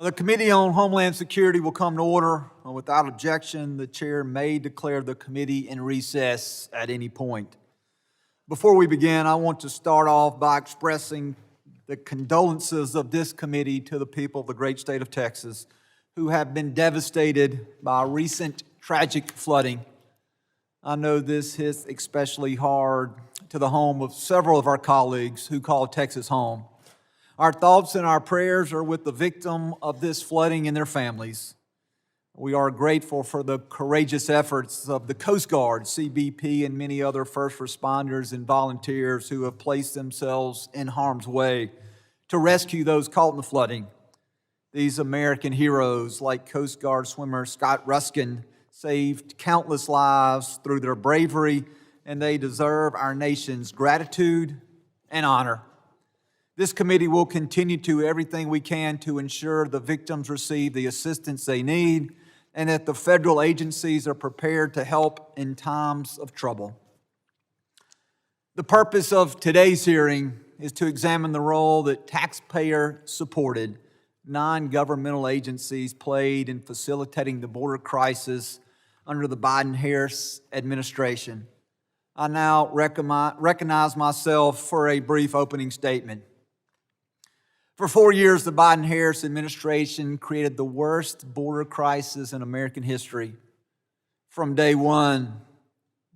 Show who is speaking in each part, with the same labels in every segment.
Speaker 1: The Committee on Homeland Security will come to order. Without objection, the chair may declare the committee in recess at any point. Before we begin, I want to start off by expressing the condolences of this committee to the people of the great state of Texas who have been devastated by recent tragic flooding. I know this hits especially hard to the home of several of our colleagues who call Texas home. Our thoughts and our prayers are with the victim of this flooding and their families. We are grateful for the courageous efforts of the Coast Guard, CBP, and many other first responders and volunteers who have placed themselves in harm's way to rescue those caught in the flooding. These American heroes, like Coast Guard swimmer Scott Ruskin, saved countless lives through their bravery, and they deserve our nation's gratitude and honor. This committee will continue to do everything we can to ensure the victims receive the assistance they need and that the federal agencies are prepared to help in times of trouble. The purpose of today's hearing is to examine the role that taxpayer-supported non-governmental agencies played in facilitating the border crisis under the Biden-Harris administration. I now recognize myself for a brief opening statement. For 4 years, the Biden-Harris administration created the worst border crisis in American history. From day one,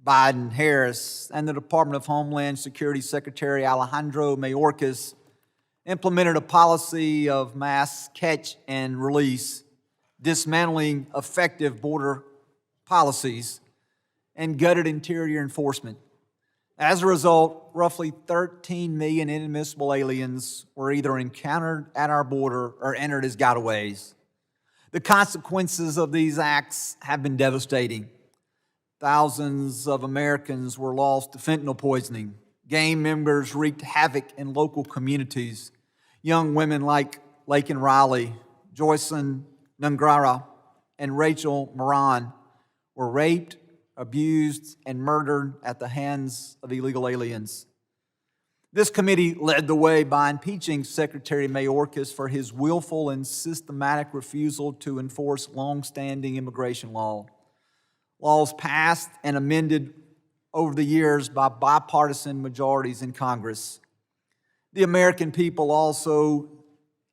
Speaker 1: Biden, Harris, and the Department of Homeland Security Secretary Alejandro Mayorkas implemented a policy of mass catch and release, dismantling effective border policies, and gutted interior enforcement. As a result, roughly 13 million inadmissible aliens were either encountered at our border or entered as gotaways. The consequences of these acts have been devastating. Thousands of Americans were lost to fentanyl poisoning. Gang members wreaked havoc in local communities. Young women like Laken Riley, Joycelyn Nungara, and Rachel Moran were raped, abused, and murdered at the hands of illegal aliens. This committee led the way by impeaching Secretary Mayorkas for his willful and systematic refusal to enforce long-standing immigration laws passed and amended over the years by bipartisan majorities in Congress. The American people also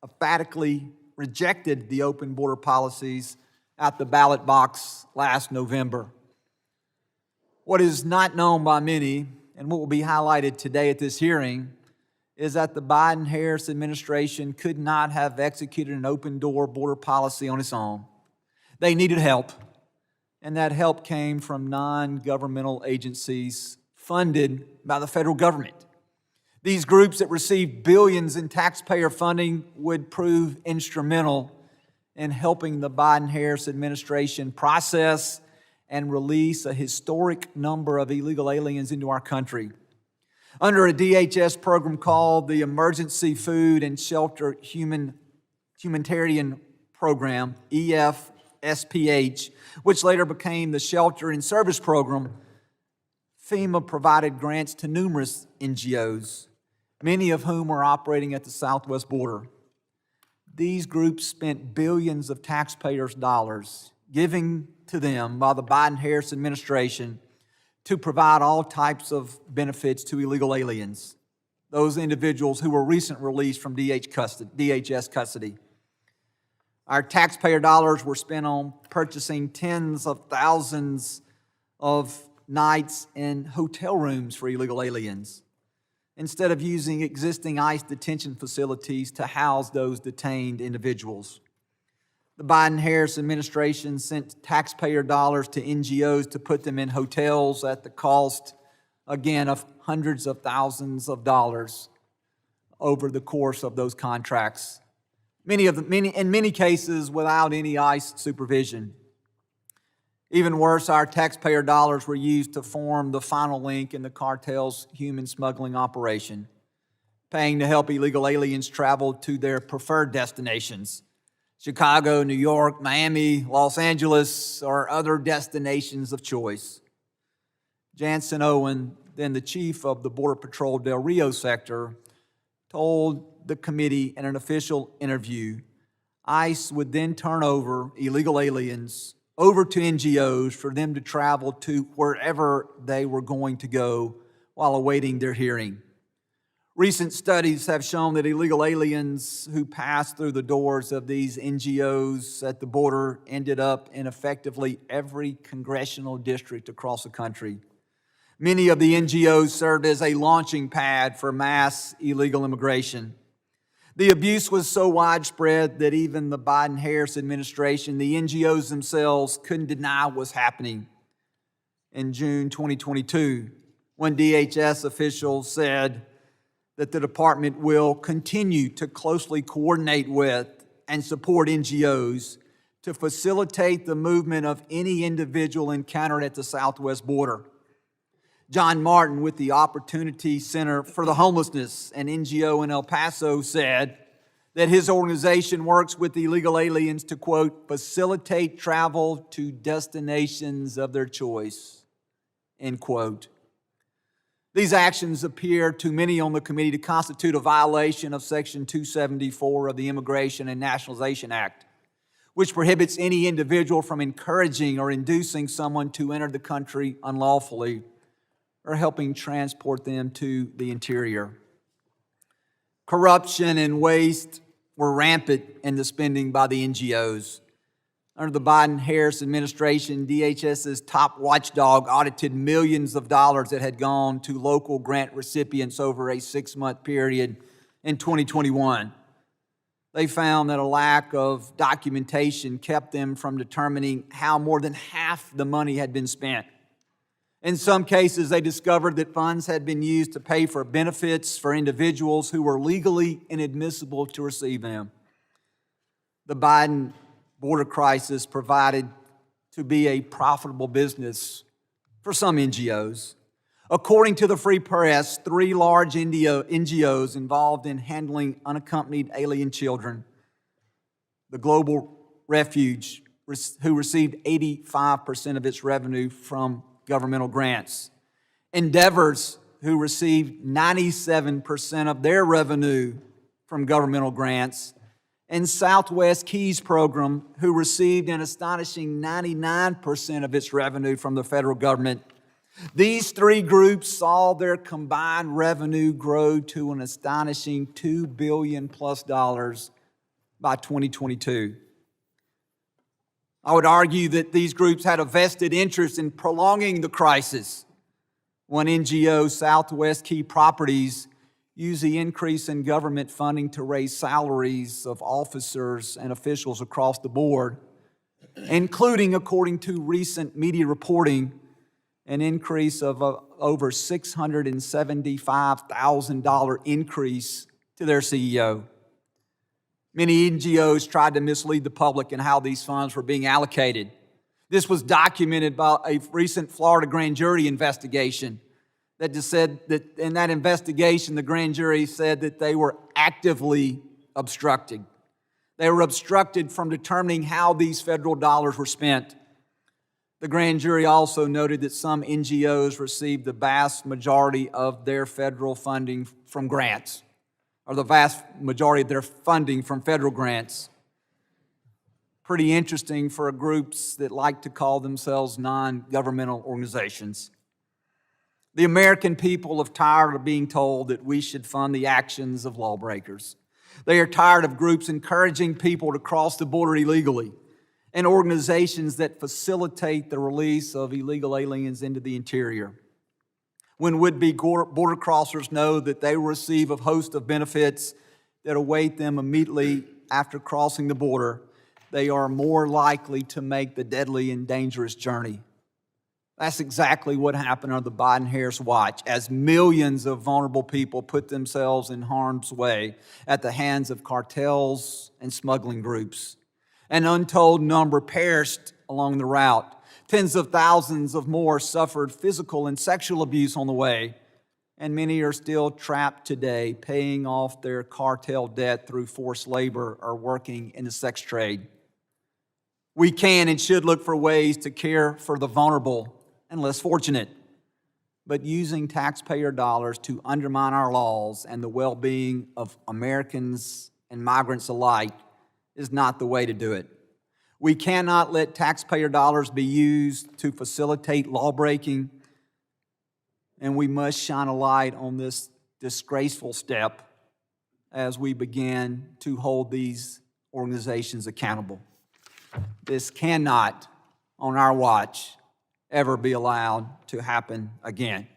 Speaker 1: emphatically rejected the open border policies at the ballot box last November. What is not known by many, and what will be highlighted today at this hearing, is that the Biden-Harris administration could not have executed an open-door border policy on its own. They needed help, and that help came from non-governmental agencies funded by the federal government. These groups that received billions in taxpayer funding would prove instrumental in helping the Biden-Harris administration process and release a historic number of illegal aliens into our country. Under a DHS program called the Emergency Food and Shelter Humanitarian Program, EFSPH, which later became the Shelter and Service Program, FEMA provided grants to numerous NGOs, many of whom are operating at the southwest border. These groups spent billions of taxpayers' dollars giving to them by the Biden-Harris administration to provide all types of benefits to illegal aliens, those individuals who were recently released from DHS custody. Our taxpayer dollars were spent on purchasing tens of thousands of nights in hotel rooms for illegal aliens, instead of using existing ICE detention facilities to house those detained individuals. The Biden-Harris administration sent taxpayer dollars to NGOs to put them in hotels at the cost, again, of hundreds of thousands of dollars over the course of those contracts. In many cases, without any ICE supervision. Even worse, our taxpayer dollars were used to form the final link in the cartel's human smuggling operation, paying to help illegal aliens travel to their preferred destinations. Chicago, New York, Miami, Los Angeles, or other destinations of choice. Jansen Owen, then the chief of the Border Patrol Del Rio sector, told the committee in an official interview, ICE would then turn over illegal aliens over to NGOs for them to travel to wherever they were going to go while awaiting their hearing. Recent studies have shown that illegal aliens who passed through the doors of these NGOs at the border ended up in effectively every congressional district across the country. Many of the NGOs served as a launching pad for mass illegal immigration. The abuse was so widespread that even the Biden-Harris administration, the NGOs themselves, couldn't deny what was happening. In June 2022, when DHS officials said that the department will continue to closely coordinate with and support NGOs to facilitate the movement of any individual encountered at the southwest border. John Martin with the Opportunity Center for the Homelessness, an NGO in El Paso, said that his organization works with illegal aliens to, quote, facilitate travel to destinations of their choice, end quote. These actions appear to many on the committee to constitute a violation of Section 274 of the Immigration and Nationalization Act, which prohibits any individual from encouraging or inducing someone to enter the country unlawfully or helping transport them to the interior. Corruption and waste were rampant in the spending by the NGOs. Under the Biden-Harris administration, DHS's top watchdog audited millions of dollars that had gone to local grant recipients over a 6-month period in 2021. They found that a lack of documentation kept them from determining how more than half the money had been spent. In some cases, they discovered that funds had been used to pay for benefits for individuals who were legally inadmissible to receive them. The Biden border crisis provided to be a profitable business for some NGOs. According to the Free Press, 3 large NGOs involved in handling unaccompanied alien children, the Global Refuge, who received 85% of its revenue from governmental grants, Endeavors, who received 97% of their revenue from governmental grants, and Southwest Keys Program, who received an astonishing 99% of its revenue from the federal government. These 3 groups saw their combined revenue grow to an astonishing $2 billion plus by 2022. I would argue that these groups had a vested interest in prolonging the crisis. One NGO, Southwest Key Properties, used the increase in government funding to raise salaries of officers and officials across the board, including, according to recent media reporting, an increase of over $675,000 increase to their CEO. Many NGOs tried to mislead the public in how these funds were being allocated. This was documented by a recent Florida grand jury investigation that just said that in that investigation, the grand jury said that they were actively obstructing. They were obstructed from determining how these federal dollars were spent. The grand jury also noted that some NGOs received the vast majority of their federal funding from grants, or the vast majority of their funding from federal grants. Pretty interesting for groups that like to call themselves non-governmental organizations. The American people are tired of being told that we should fund the actions of lawbreakers. They are tired of groups encouraging people to cross the border illegally and organizations that facilitate the release of illegal aliens into the interior. When would-be border crossers know that they will receive a host of benefits that await them immediately after crossing the border, they are more likely to make the deadly and dangerous journey. That's exactly what happened under the Biden-Harris watch as millions of vulnerable people put themselves in harm's way at the hands of cartels and smuggling groups. An untold number perished along the route. Tens of thousands of more suffered physical and sexual abuse on the way, and many are still trapped today, paying off their cartel debt through forced labor or working in the sex trade. We can and should look for ways to care for the vulnerable and less fortunate, but using taxpayer dollars to undermine our laws and the well-being of Americans and migrants alike is not the way to do it. We cannot let taxpayer dollars be used to facilitate lawbreaking, and we must shine a light on this disgraceful step as we begin to hold these organizations accountable. This cannot, on our watch, ever be allowed to happen again.